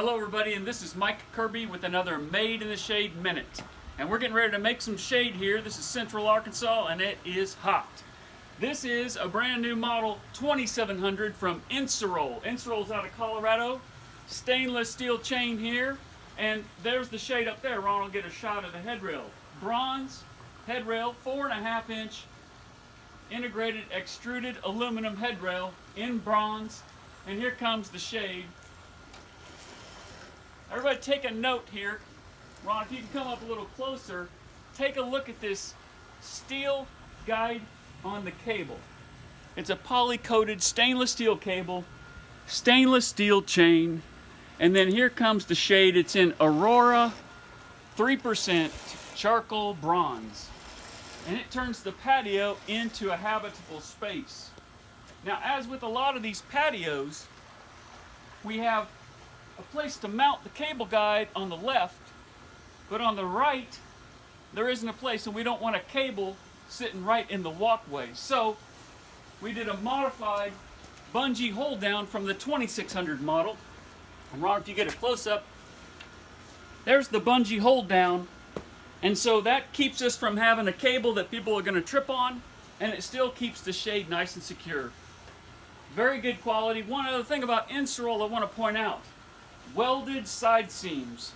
Hello everybody, and this is Mike Kirby with another Made in the Shade Minute. And we're getting ready to make some shade here. This is Central Arkansas and it is hot. This is a brand new model 2700 from Inserol. Inserol's out of Colorado. Stainless steel chain here. And there's the shade up there. Ron will get a shot of the headrail. Bronze headrail, 4.5 inch integrated extruded aluminum headrail in bronze. And here comes the shade. Everybody take a note here. Ron, if you can come up a little closer, take a look at this steel guide on the cable. It's a poly-coated stainless steel cable, stainless steel chain, and then here comes the shade. It's in Aurora 3% charcoal bronze. And it turns the patio into a habitable space. Now, as with a lot of these patios, we have a place to mount the cable guide on the left, but on the right, there isn't a place, and we don't want a cable sitting right in the walkway. So, we did a modified bungee hold down from the 2600 model. And Ron, if you get a close up, there's the bungee hold down. And so that keeps us from having a cable that people are going to trip on, and it still keeps the shade nice and secure. Very good quality. One other thing about Inserol I want to point out. Welded side seams.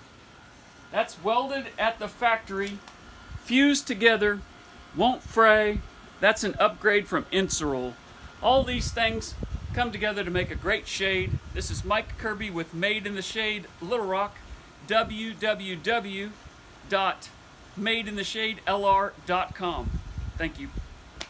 That's welded at the factory, fused together, won't fray. That's an upgrade from Inserol. All these things come together to make a great shade. This is Mike Kirby with Made in the Shade Little Rock. www.madeintheshadellr.com. Thank you.